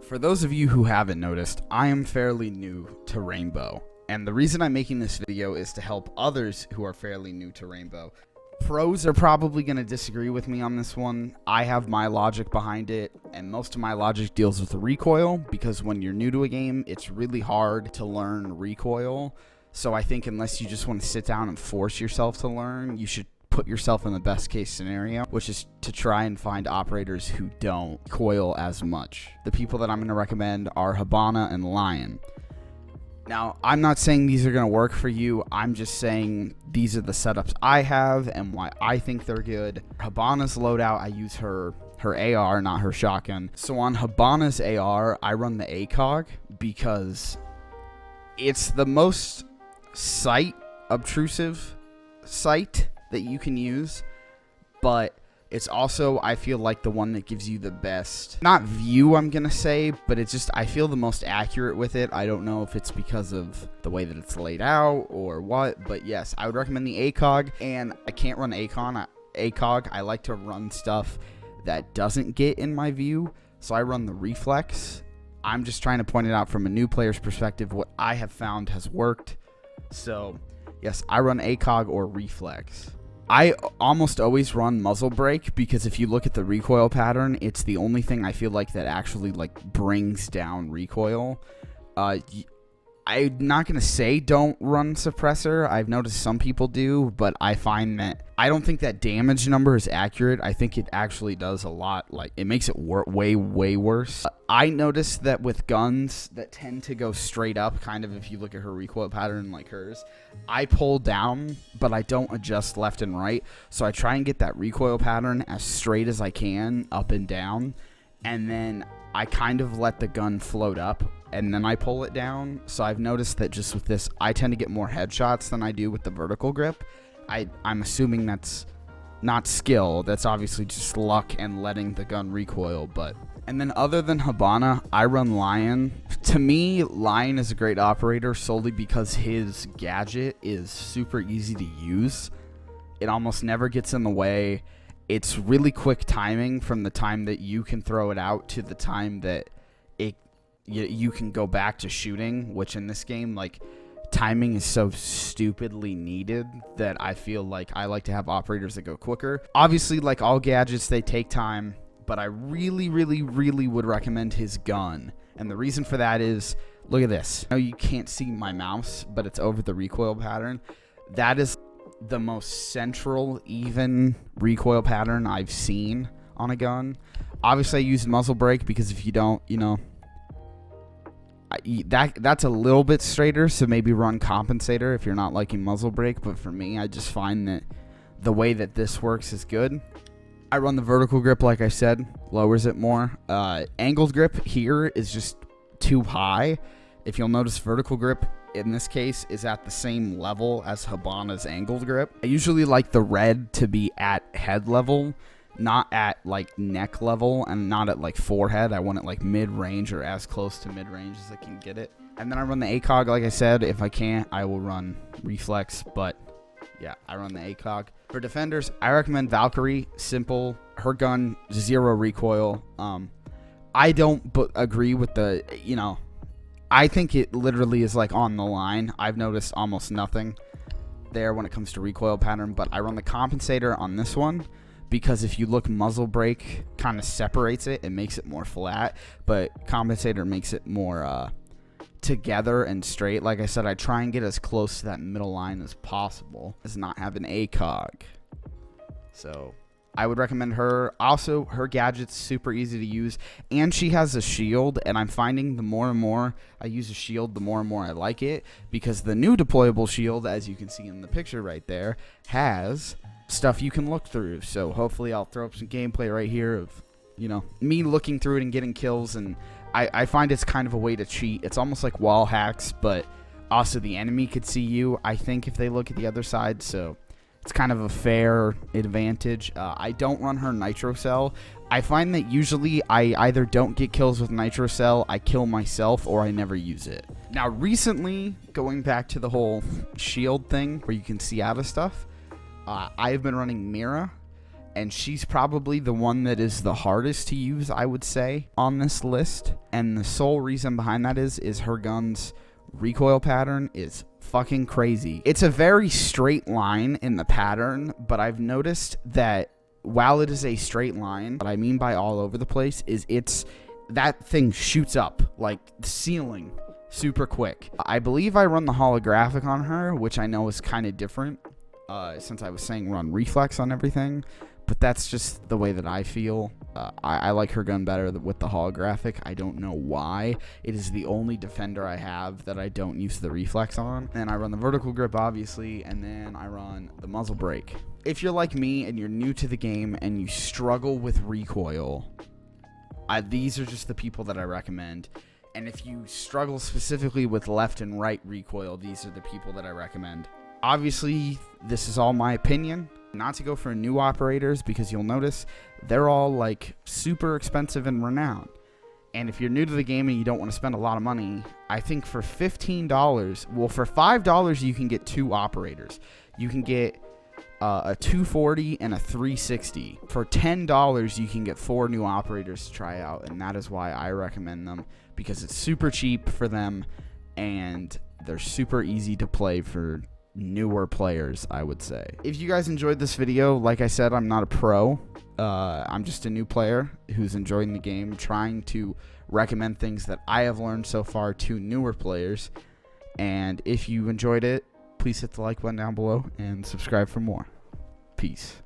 For those of you who haven't noticed, I am fairly new to Rainbow, and the reason I'm making this video is to help others who are fairly new to Rainbow. Pros are probably going to disagree with me on this one. I have my logic behind it, and most of my logic deals with the recoil, because when you're new to a game, it's really hard to learn recoil. So I think unless you just want to sit down and force yourself to learn, you should put yourself in the best case scenario, which is to try and find operators who don't coil as much. The people that I'm going to recommend are Habana and Lion. Now, I'm not saying these are going to work for you. I'm just saying these are the setups I have and why I think they're good. Habana's loadout, I use her AR, not her shotgun. So on Habana's AR, I run the ACOG because it's the most sight obtrusive sight that you can use, but it's also, I feel like, the one that gives you the best, not view, I'm gonna say, but it's just, I feel the most accurate with it. I don't know if it's because of the way that it's laid out or what, but yes, I would recommend the ACOG, and I can't run ACOG. I like to run stuff that doesn't get in my view, so I run the reflex. I'm just trying to point it out from a new player's perspective, what I have found has worked. So yes, I run ACOG or reflex. I almost always run muzzle brake because if you look at the recoil pattern, it's the only thing I feel like that actually brings down recoil. I'm not going to say don't run suppressor. I've noticed some people do, but I find that I don't think that damage number is accurate. I think it actually does a lot. It makes it way worse. I noticed that with guns that tend to go straight up, kind of if you look at her recoil pattern like hers, I pull down, but I don't adjust left and right. So I try and get that recoil pattern as straight as I can, up and down, and then I kind of let the gun float up, and then I pull it down. So I've noticed that just with this, I tend to get more headshots than I do with the vertical grip. I'm assuming that's not skill. That's obviously just luck and letting the gun recoil. And then other than Habana, I run Lion. To me, Lion is a great operator solely because his gadget is super easy to use. It almost never gets in the way. It's really quick timing from the time that you can throw it out to the time that you can go back to shooting, which in this game, timing is so stupidly needed that I feel like I like to have operators that go quicker. Obviously, like all gadgets, they take time, but I really would recommend his gun. And the reason for that is, look at this. I know you can't see my mouse, but it's over the recoil pattern. That is the most central, even recoil pattern I've seen on a gun. Obviously, I used muzzle brake because if you don't, that's a little bit straighter, so maybe run compensator if you're not liking muzzle brake. But for me, I just find that the way that this works is good. I run the vertical grip, like I said, lowers it more. Angled grip here is just too high. If you'll notice, vertical grip in this case is at the same level as Habana's angled grip. I usually like the red to be at head level, not at neck level, and not at forehead. I want it mid-range or as close to mid-range as I can get it. And then I run the ACOG, like I said. If I can't, I will run reflex, but yeah, I run the ACOG. For defenders, I recommend Valkyrie. Simple. Her gun, 0 recoil. I don't agree with the, I think it literally is on the line. I've noticed almost nothing there when it comes to recoil pattern, but I run the compensator on this one because if you look, muzzle brake kind of separates it. It makes it more flat, but compensator makes it more together and straight. Like I said, I try and get as close to that middle line as possible as not have an ACOG. So I would recommend her. Also, her gadget's super easy to use, and she has a shield, and I'm finding the more and more I use a shield, the more and more I like it, because the new deployable shield, as you can see in the picture right there, has stuff you can look through. So hopefully I'll throw up some gameplay right here of, me looking through it and getting kills, and I find it's kind of a way to cheat. It's almost like wall hacks, but also the enemy could see you, I think, if they look at the other side, so it's kind of a fair advantage. I don't run her nitro cell. I find that usually I either don't get kills with nitro cell, I kill myself, or I never use it. Now recently, going back to the whole shield thing where you can see out of stuff, I've been running Mira. and she's probably the one that is the hardest to use, I would say, on this list. And the sole reason behind that is her gun's recoil pattern is fucking crazy. It's a very straight line in the pattern, but I've noticed that while it is a straight line, what I mean by all over the place is that thing shoots up like the ceiling super quick. I believe I run the holographic on her, which I know is kind of different since I was saying run reflex on everything, but that's just the way that I feel. I like her gun better with the holographic. I don't know why. It is the only defender I have that I don't use the reflex on. And I run the vertical grip, obviously, and then I run the muzzle brake. If you're like me and you're new to the game and you struggle with recoil, these are just the people that I recommend. And if you struggle specifically with left and right recoil, these are the people that I recommend. Obviously, this is all my opinion. Not to go for new operators, because you'll notice they're all like super expensive and renowned. And if you're new to the game and you don't want to spend a lot of money, I think for $15, well, for $5 you can get 2 operators. You can get a 240 and a 360. For $10 you can get 4 new operators to try out, and that is why I recommend them, because it's super cheap for them and they're super easy to play for newer players, I would say. If you guys enjoyed this video, like I said, I'm not a pro. I'm just a new player who's enjoying the game, trying to recommend things that I have learned so far to newer players. And if you enjoyed it, please hit the like button down below and subscribe for more. Peace.